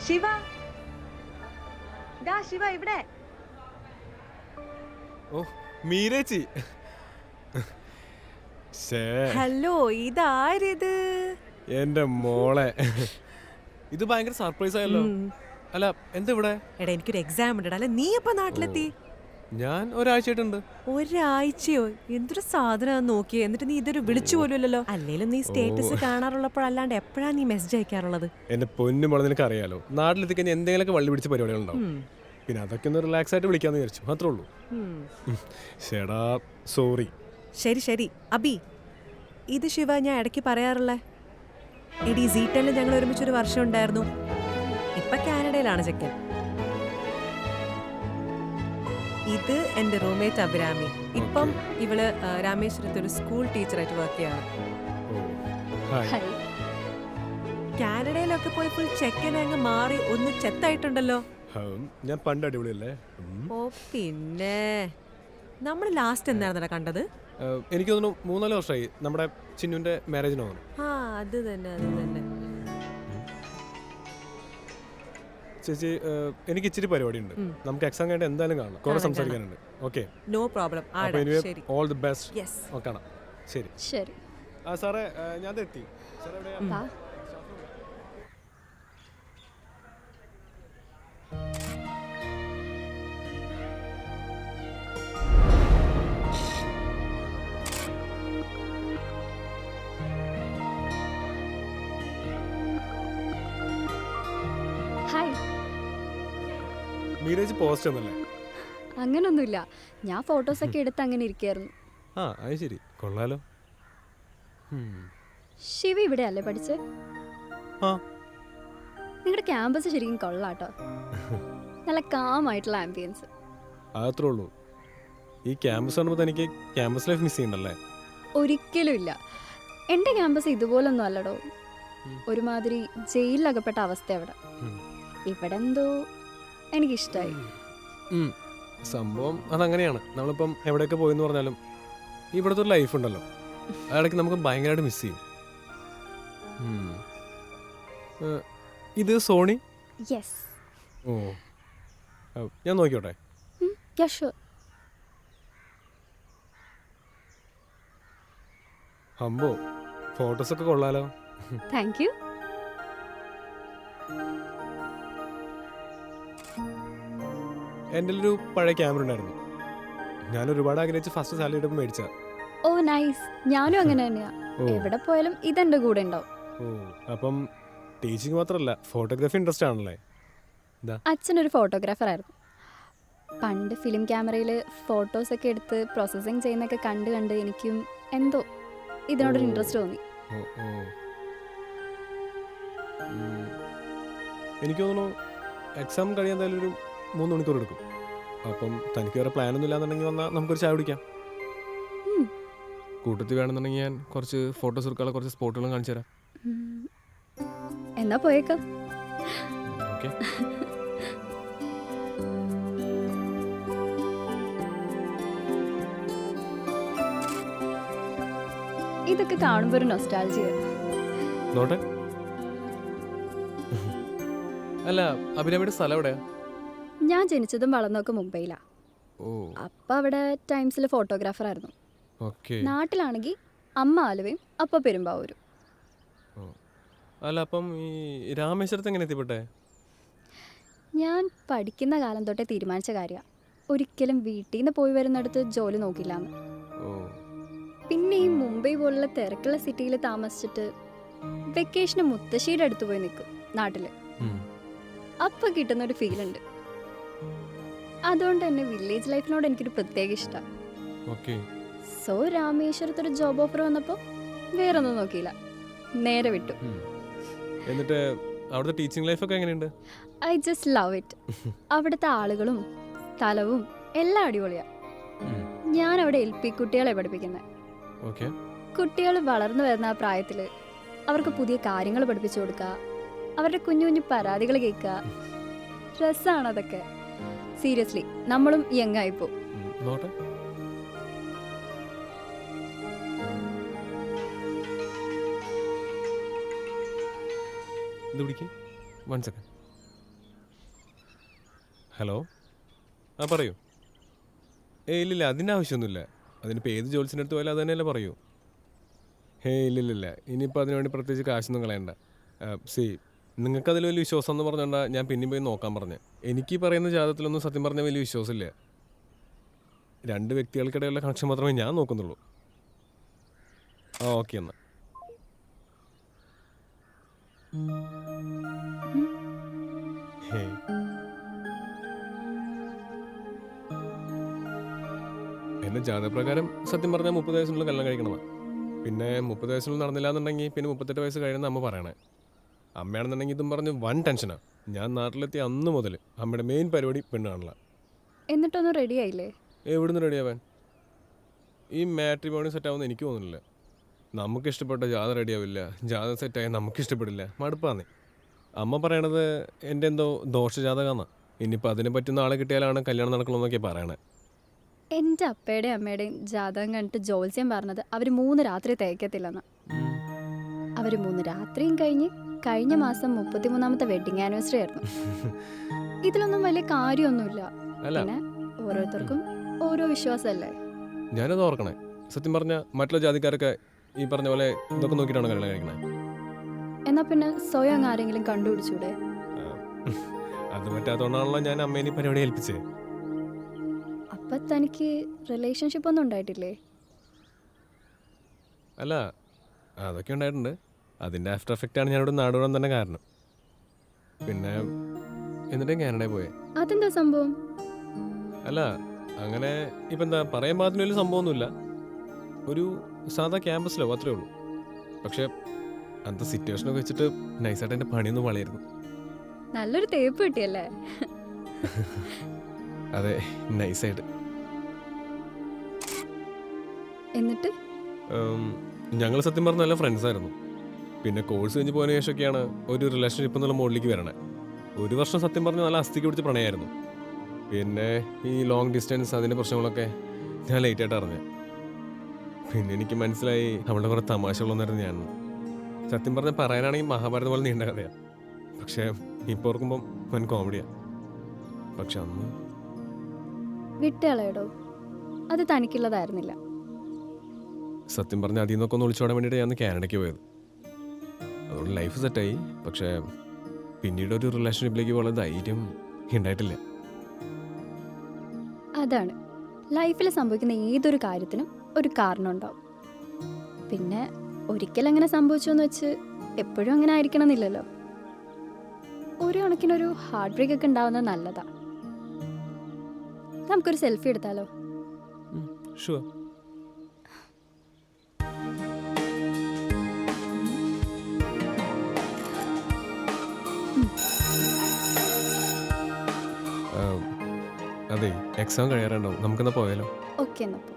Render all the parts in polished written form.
ശിവ, ദാ ശിവ ഇവിടെ. ഓ മീരേച്ചി. ഹലോ, ഇതാരിത്? എന്റെ മോളെ, ഇത് ഭയങ്കര സർപ്രൈസ് ആയല്ലോ. അല്ല എന്താ ഇവിടെ? എടാ, എനിക്കൊരു എക്സാം ഉണ്ട്. അല്ല, നീ എപ്പോ നാട്ടിലെത്തി? ഞാൻ ഒരാഴ്ചയായിട്ടുണ്ട്. ഒരാഴ്ചയോ? എന്തൊരു സാധനം നോക്കിയേ. എന്നിട്ട് നീ ഇതൊരു വിളിച്ചു പോലുമല്ലോ. അല്ലേലും നീ സ്റ്റേറ്റസ് കാണാറുള്ളപ്പോഴല്ലാണ്ട് എപ്പോഴാ നീ മെസ്സേജ് അയക്കാറുള്ളത്? എന്റെ പൊന്നു മോളെ, നിനക്ക് അറിയാലോ, നാട്ടിലെത്തിക്കഴിഞ്ഞാൽ എന്തെങ്കിലുമൊക്കെ വള്ളി പിടിച്ച പരിപാടികളുണ്ടാവും. പിന്നെ അതൊക്കെ ഒന്ന് റിലാക്സ് ആയിട്ട് വിളിക്കാന്ന് വിചാരിച്ചു, അത്രേ ഉള്ളൂ. ചേടാ സോറി. ശരി ശരി. അബി, ഇത് ശിവ ഞാൻ ഇടയ്ക്ക് പറയാറുള്ളേ. എടി, സീറ്റലിൽ ഞങ്ങൾ ഒരുമിച്ചൊരു വർഷം ഉണ്ടായിരുന്നു. ഇപ്പൊ കാനഡയിലാണ് ചെക്കൻ. ഇത് എന്റെ റൂംമേറ്റ് അഭിരാമി. ഇപ്പം ഇവള് രാമേശ്വരത്ത് ഒരു സ്കൂൾ ടീച്ചറായിട്ട് വർക്ക് ചെയ്യാണ്. കാനഡയിലൊക്കെ പോയി ഫുൾ ചെക്കനെ അങ്ങ് മാറി ഒന്ന് ചെത്തായിട്ടുണ്ടല്ലോ. ഞാൻ പണ്ട് അടിപൊളിയല്ലേ? ഓ പിന്നെ, നമ്മൾ ലാസ്റ്റ് എന്തായിരുന്നടാ കണ്ടത്? എനിക്ക് തോന്നുന്നു 3-4 വർഷമായി നമ്മുടെ ചിന്നുവിന്റെ മാരേജിന് തോന്നുന്നു. ആ, അത് തന്നെ അത് തന്നെ. ചേച്ചി, എനിക്ക് ഇച്ചിരി പരിപാടി ഉണ്ട്. നമുക്ക് എക്സാം കഴിഞ്ഞിട്ട് എന്തായാലും കാണാം. കുറെ സംസാരിക്കാനുണ്ട്. Okay, no problem. All the best. കാണാം. ശരി ശരി. ആ സാറേ, ഞാൻ എത്തി. സാർ എവിടെയാ? ഹായ്. മീരേജ് പോസ്റ്റ് ഒന്നല്ലേ? അങ്ങനൊന്നുമില്ല, ഞാൻ ഫോട്ടോസൊക്കെ എടുത്ത് അങ്ങനെ ഇരിക്കായിരുന്നു. ആ, അത് ശരി, കൊള്ളാലോ. ശിവ ഇവിടെ അല്ലേ പഠിച്ചേ? ആ. നിങ്ങളുടെ ക്യാമ്പസ് ശരിക്കും കൊള്ളാട്ടോ. നല്ല കാമായിട്ടുള്ള ആംബിയൻസ്. അത്രേ ഉള്ളൂ. ഈ ക്യാമ്പസ് കാണുമ്പോൾ തനിക്ക് ക്യാമ്പസ് ലൈഫ് മിസ് ചെയ്യണ്ടല്ലേ? ഒരിക്കലും ഇല്ല. എൻ്റെ ക്യാമ്പസ് ഇതുപോലൊന്നും അല്ലടോ. ഒരുമാതിരി ജയിലിലകപ്പെട്ട അവസ്ഥ അവിടെ. ഇവിടെ എന്തോ എനിക്കിഷ്ടായി. സംഭവം അതങ്ങനെയാണ്. നമ്മളിപ്പം എവിടെയൊക്കെ പോയെന്ന് പറഞ്ഞാലും ഇവിടുത്തെ ഒരു ലൈഫ് ഉണ്ടല്ലോ, അതിടയ്ക്ക് നമുക്ക് ഭയങ്കരമായിട്ട് മിസ് ചെയ്യും. ഇത് സോണി? യെസ്. ഓ, ഞാൻ നോക്കിയോട്ടെ? അമ്പോ, ഫോട്ടോസൊക്കെ കൊള്ളാലോ. Thank you. എൻ്റെ ഒരു പഴയ ക്യാമറ ഉണ്ടായിരുന്നു. ഞാൻ ഒരുപാട് ആഗ്രഹിച്ച് ഫസ്റ്റ് സാലറി എടുക്കുമ്പോൾ മേടിച്ച. ഓ നൈസ്. ഞാനും അങ്ങനെ തന്നെയാ. എവിടെ പോയാലും ഇതെന്റെ കൂടെ ഉണ്ടാവും. ഓ, അപ്പം ടീച്ചിങ് മാത്രമല്ല, ഫോട്ടോഗ്രാഫി ഇൻട്രസ്റ്റ് ആണല്ലേ? അച്ഛനൊരു ഫോട്ടോഗ്രാഫർ ആയിരുന്നു. പണ്ട് ഫിലിം ക്യാമറയിൽ ഫോട്ടോസൊക്കെ എടുത്ത് പ്രോസസ്സിങ് ചെയ്യുന്നൊക്കെ കണ്ട് കണ്ട് എനിക്കും എന്തോ ഇതിനോടൊരു ഇൻട്രസ്റ്റ് തോന്നി. എനിക്ക് തോന്നുന്നു എക്സാം കഴിയാൻ എന്തായാലും ഒരു 3 മണിക്കൂർ എടുക്കും. അപ്പം തനിക്ക് വേറെ പ്ലാനൊന്നും ഇല്ലാന്നുണ്ടെങ്കിൽ വന്നാൽ നമുക്കൊരു ചായ കുടിക്കാം. കൂട്ടത്തിൽ വേണമെന്നുണ്ടെങ്കിൽ ഞാൻ കുറച്ച് ഫോട്ടോസ് എടുക്കാനുള്ള കുറച്ച് സ്പോട്ടുകളും കാണിച്ചു തരാം. എന്നാ പോയേക്കാം. ഓക്കെ. ഇതൊക്കെ കാണുമ്പോൾ ഒരു നൊസ്റ്റാൾജിയ. നോട്ടെ. അല്ല, അഭിരാമിയുടെ സ്ഥലം എവിടെയാ? ഞാൻ ജനിച്ചതും വളർന്നൊക്കെ മുംബൈയിലാ. അപ്പ അവിടെ ടൈംസിൽ ഫോട്ടോഗ്രാഫർ ആയിരുന്നു. നാട്ടിലാണെങ്കിൽ അമ്മ ആലുവയും അപ്പ പെരുമ്പാവൂരും. അല്ല, അപ്പം ഈ രാമേശ്വരത്ത് എങ്ങനെ എത്തിപ്പെട്ടെ? ഞാൻ പഠിക്കുന്ന കാലം തൊട്ടേ തീരുമാനിച്ച കാര്യമാണ്, ഒരിക്കലും വീട്ടിൽ നിന്ന് പോയി വരുന്നിടത്ത് ജോലി നോക്കില്ലാന്ന്. പിന്നെ ഈ മുംബൈ പോലുള്ള തിരക്കുള്ള സിറ്റിയിൽ താമസിച്ചിട്ട് വെക്കേഷന് മുത്തശ്ശിയുടെ അടുത്ത് പോയി നിൽക്കും നാട്ടില്. അപ്പൊ കിട്ടുന്ന ഒരു ഫീൽ ഉണ്ട്. അതുകൊണ്ട് തന്നെ വില്ലേജ് ലൈഫിനോട് എനിക്കൊരു പ്രത്യേക ഇഷ്ടമാണ്. സോ രാമേശ്വരത്തൊരു ജോബ് ഓഫർ വന്നപ്പോൾ വേറൊന്നും നോക്കിയില്ല, നേരെ വിട്ടു. എന്നിട്ട് അവിടുത്തെ ടീച്ചിങ് ലൈഫ് ഒക്കെ എങ്ങനെയുണ്ട്? I just love it. അവിടുത്തെ ആളുകളും സ്ഥലവും എല്ലാം അടിപൊളിയാ. ഞാൻ അവിടെ LP കുട്ടികളെ പഠിപ്പിക്കുന്നത്. കുട്ടികൾ വളർന്നു വരുന്ന ആ പ്രായത്തിൽ അവർക്ക് പുതിയ കാര്യങ്ങൾ പഠിപ്പിച്ചു കൊടുക്കുക, അവരുടെ കുഞ്ഞു കുഞ്ഞു പരാതികൾ കേൾക്കുക. രസമാണ് അതൊക്കെ. സീരിയസ്ലി നമ്മളും യങ് ആയിപ്പോ. ഇത് പിടിക്ക്. 1 സെക്കൻഡ്. ഹലോ, ആ പറയൂ. ഇല്ലില്ല, അതിൻ്റെ ആവശ്യമൊന്നുമില്ല. അതിനിപ്പോൾ ഏത് ജോലിസിൻ്റെ അടുത്ത് പോയാലും അത് തന്നെയല്ലേ പറയൂ. ഇല്ലില്ല, ഇനിയിപ്പോൾ അതിനുവേണ്ടി പ്രത്യേകിച്ച് കാശൊന്നും കളയണ്ട. സി, നിങ്ങൾക്കതിൽ വലിയ വിശ്വാസം എന്ന് പറഞ്ഞാൽ ഞാൻ പിന്നെയും പോയി നോക്കാൻ പറഞ്ഞത്. എനിക്ക് ഈ പറയുന്ന ജാതകത്തിലൊന്നും സത്യം പറഞ്ഞാൽ വലിയ വിശ്വാസമില്ല. രണ്ട് വ്യക്തികൾക്കിടയിലുള്ള കണക്ഷൻ മാത്രമേ ഞാൻ നോക്കുന്നുള്ളൂ. ഓക്കെ എന്നാൽ. ഹേയ്, എൻ്റെ ജാതകപ്രകാരം സത്യം പറഞ്ഞാൽ 30 വയസ്സിനുള്ളിൽ കല്യാണം കഴിക്കണതാണ്. പിന്നെ 30 വയസ്സിനുള്ളിൽ നടന്നില്ല എന്നുണ്ടെങ്കിൽ പിന്നെ 38 വയസ്സ് കഴിയുന്ന അമ്മ പറയണേ. അമ്മയാണെന്നുണ്ടെങ്കിൽ ഇതും പറഞ്ഞ് വൺ ടെൻഷനാണ്. ഞാൻ നാട്ടിലെത്തിയ അന്ന് മുതൽ അമ്മയുടെ മെയിൻ പരിപാടി പെണ്ണ് കാണില്ല. എന്നിട്ടൊന്നും റെഡി ആയില്ലേ? എവിടുന്ന് റെഡിയാവാൻ? ഈ മാട്രിമോണി സെറ്റാവുമെന്ന് എനിക്ക് തോന്നുന്നില്ല. നമുക്ക് ഇഷ്ടപ്പെട്ട ജാതകം റെഡിയാവില്ല, ജാതകം സെറ്റായാൽ നമുക്ക് ഇഷ്ടപ്പെടില്ല, മടുപ്പാന്നേ. അമ്മ പറയണത് എൻ്റെ എന്തോ ദോഷജാതകമാണ്. ഇനിയിപ്പോൾ അതിനെ പറ്റുന്ന ആളെ കിട്ടിയാലാണ് കല്യാണം നടക്കണമെന്നൊക്കെയാണ് പറയണേ. എൻ്റെ അപ്പയുടെയും അമ്മയുടെയും ജാതകം കണ്ടിട്ട് ജോത്സ്യം പറഞ്ഞത് അവർ 3 രാത്രി തേക്കത്തില്ലെന്ന്. അവർ 3 രാത്രിയും കഴിഞ്ഞ മാസം 33ാമത്തെ വെഡിങ് ആനിവേഴ്സറി ആയിരുന്നു. ഇതിലൊന്നും വലിയ കാര്യമൊന്നുമില്ല. പിന്നെ ഓരോരുത്തർക്കും ഓരോ വിശ്വാസമല്ലേ. ഞാനത് ഓർക്കണേ. സത്യം പറഞ്ഞാൽ മറ്റുള്ള ജാതിക്കാരൊക്കെ ഈ പറഞ്ഞ പോലെ ഇതൊക്കെ നോക്കിയിട്ടാണ് കല്യാണം കഴിക്കണേ. എന്നാ പിന്നെ സ്വയം അങ്ങ് ആരെങ്കിലും കണ്ടുപിടിച്ചൂടെ? അത് പറ്റാത്തതുകൊണ്ടാണല്ലോ ഞാൻ അമ്മേനെ പരിപാടി ഏൽപ്പിച്ചേ. അപ്പൊ തനിക്ക് റിലേഷൻഷിപ്പ് ഒന്നും ഉണ്ടായിട്ടില്ലേ? അല്ല, അതൊക്കെ ഉണ്ടായിട്ടുണ്ട്. അതിൻ്റെ ആഫ്റ്റർ എഫക്റ്റാണ് ഞാനിവിടെ നാടുവിടാൻ തന്നെ കാരണം. പിന്നെ എന്നിട്ടും കാനഡയിൽ പോയെ. അതെന്താ സംഭവം? അല്ല, അങ്ങനെ ഇപ്പം എന്താ പറയാൻ പാകത്തിന് വലിയ സംഭവമൊന്നുമില്ല. ഒരു സാധാ ക്യാമ്പസിലോ അത്രേ ഉള്ളൂ. പക്ഷേ അന്നത്തെ സിറ്റുവേഷനൊക്കെ വെച്ചിട്ട് നൈസായിട്ട് എൻ്റെ പണിയൊന്നും വളയിരുന്നു. നല്ലൊരു തേപ്പ് കിട്ടിയല്ലേ? അതെ, നൈസായിട്ട്. എന്നിട്ട് ഞങ്ങൾ സത്യം പറഞ്ഞ നല്ല ഫ്രണ്ട്സായിരുന്നു. പിന്നെ കോഴ്സ് കഴിഞ്ഞ് പോയതിനു ശേഷമൊക്കെയാണ് ഒരു റിലേഷൻഷിപ്പ് എന്നുള്ള മോഡിലേക്ക് വരണേ. 1 വർഷം സത്യം പറഞ്ഞാൽ നല്ല അസ്ഥിക്ക് പിടിച്ച് പ്രണയമായിരുന്നു. പിന്നെ ഈ ലോങ് ഡിസ്റ്റൻസ് അതിൻ്റെ പ്രശ്നങ്ങളൊക്കെ ഞാൻ ലേറ്റായിട്ട് അറിഞ്ഞത്. പിന്നെ എനിക്ക് മനസ്സിലായി അവളുടെ കുറേ തമാശകളൊന്നായിരുന്നു ഞാൻ. സത്യം പറഞ്ഞാൽ പറയാനാണെങ്കിൽ മഹാഭാരതം പോലെ നീണ്ട കഥയാണ്. പക്ഷേ ഇപ്പോൾ ഓർക്കുമ്പം വൻ കോമഡിയാണ്. പക്ഷെ അന്ന് വിട്ടുകളയടോ, അത് തനിക്കുള്ളതായിരുന്നില്ല. സത്യം പറഞ്ഞാൽ അതിൽ നിന്നൊക്കെ ഒന്ന് ഒളിച്ചോടാൻ വേണ്ടിയിട്ട് ഞാൻ കാനഡയ്ക്ക് പോയത്. അതുകൊണ്ട് ലൈഫ് സെറ്റായി. പക്ഷേ പിന്നീട് ഒരു റിലേഷൻഷിപ്പിലേക്ക് പോകാനുള്ള ധൈര്യം ഉണ്ടായിട്ടില്ല. അതാണ് ലൈഫിൽ സംഭവിക്കുന്ന ഏതൊരു കാര്യത്തിനും ഒരു കാരണം ഉണ്ടാവും. പിന്നെ ഒരിക്കൽ അങ്ങനെ സംഭവിച്ചു എന്ന് വെച്ച് എപ്പോഴും അങ്ങനെ ആയിരിക്കണം എന്നില്ലല്ലോ. ഒരു കണക്കിനൊരു ഹാർട്ട് ബ്രേക്ക് ഒക്കെ ഉണ്ടാവുന്നത് നല്ലതാ. നമുക്കൊരു സെൽഫി എടുത്താലോ? ഷുവർ. അതെ, എക്സാം കഴിയാറുണ്ടാവും. നമുക്കെന്നാ പോയാലോ? ഓക്കെ, എന്നാ പോ.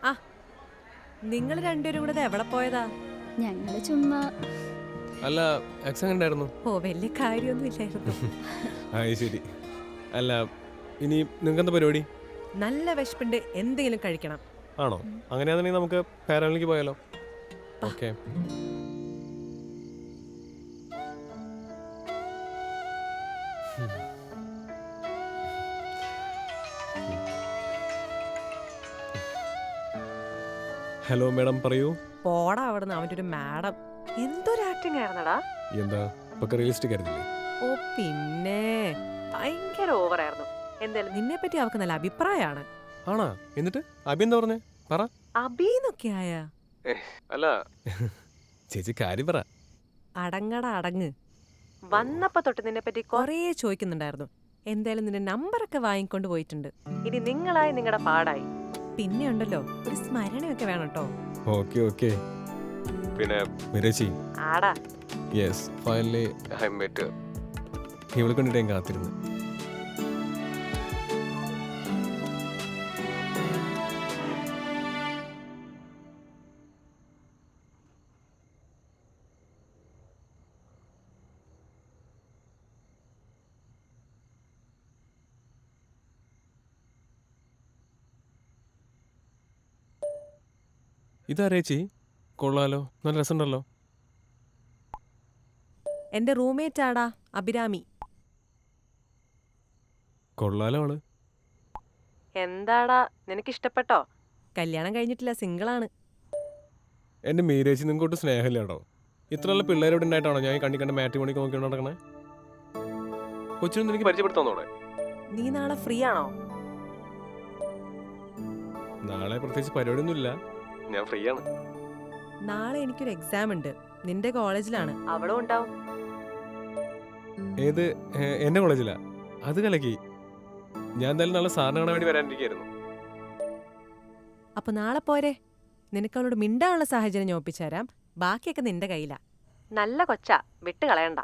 ആ, നിങ്ങൾ രണ്ടുപേരും കൂടെ എവിടെ പോയതാ? ഞങ്ങൾ ചുമ്മാ. അല്ല, എക്സാം ഉണ്ടായിരുന്നു. ഓ, വലിയ കാര്യമൊന്നും ഇല്ലായിരുന്നു. ശരി. അല്ല, ഇനി നിങ്ങൾക്ക് എന്താ പരിപാടി? നല്ല വിശപ്പുണ്ട്, എന്തെങ്കിലും കഴിക്കണം. ആണോ? അങ്ങനെയാണെന്നുണ്ടെങ്കിൽ നമുക്ക് പാരാലിലേക്ക് പോയാലോ? ഓക്കെ. ഹലോ മാഡം, പറയൂ. പോടാ അവിടുന്ന്. അവൻ്റെ ഒരു മാഡം എന്തൊരു ആക്ടിങ് ആയിരുന്നടാ. എന്താ ഇപ്പൊക്കെ റിയലിസ്റ്റിക് ആയിരുന്നില്ലേ? ഓ പിന്നെ ഭയങ്കര ഓവറായിരുന്നു. എന്തായാലും നിന്നെ പറ്റി അവർക്ക് നല്ല അഭിപ്രായമാണ്. ആണാ? എന്നിട്ട് അബി എന്താ പറഞ്ഞേ? പറ. അബീന്നൊക്കെ ആയ? അല്ല, ചേച്ചി കാര്യം പറ. അടങ്ങട അടങ്ങ്. വന്നപ്പോ തൊട്ട് നിന്നെ പറ്റി കൊറേ ചോദിക്കുന്നുണ്ടായിരുന്നു. എന്തായാലും നിന്റെ നമ്പറൊക്കെ വാങ്ങിക്കൊണ്ട് പോയിട്ടുണ്ട്. ഇനി നിങ്ങളായി നിങ്ങളുടെ പാടായി. പിന്നെ ഉണ്ടല്ലോ, ഒരു സ്മരണയൊക്കെ വേണം കേട്ടോ. Okay okay. പിന്നെ മിരേച്ചി. ആടാ. Yes, finally I met. ഇവളെ കണ്ടിട്ട് ഞാൻ കാത്തിരുന്നു. ഇതാരേച്ചി? കൊള്ളാലോ, നല്ല രസമുണ്ടല്ലോ. എന്റെ റൂംമേറ്റ് ആടാ, അഭിരാമി. കൊള്ളാലോ ആള്. എന്താടാ, നിനക്ക് ഇഷ്ടപ്പെട്ടോ? കല്യാണം കഴിഞ്ഞിട്ടില്ല, സിംഗിളാണ്. എൻ്റെ മീരേച്ചി നിങ്ങൾക്കൊട്ട് സ്നേഹമില്ല കേട്ടോ. ഇത്ര നല്ല പിള്ളേരോട് ഉണ്ടായിട്ടാണോ ഞാൻ ഈ കണ്ട മാട്രിമോണിക്ക് നോക്കി നടക്കണേ? കൊച്ചിനൊന്നും എനിക്ക് പരിചയപ്പെടുത്താന്നോടെ. നീ നാളെ ഫ്രീ ആണോ? നാളെ പ്രത്യേകിച്ച് പരിപാടിയൊന്നുമില്ല, ഞാൻ ഫ്രീ ആണ്. നാളെ എനിക്കൊരു എക്സാം ഉണ്ട്, നിന്റെ കോളേജിലാണ്. അവളും ഉണ്ടാവും. ഏത്? എൻ്റെ കോളേജിലാ? അത് കലക്കി. ഞാൻ എന്തായാലും നാളെ സാറിന് കാണാൻ വേണ്ടി വരാനിരിക്കായിരുന്നു. അപ്പൊ നാളെ പോരെ, നിനക്ക് അവളോട് മിണ്ടാനുള്ള സാഹചര്യം ഞാൻ ഒപ്പിച്ചു തരാം. ബാക്കിയൊക്കെ നിന്റെ കയ്യിലാ. നല്ല കൊച്ചാ, വിട്ട് കളയണ്ട.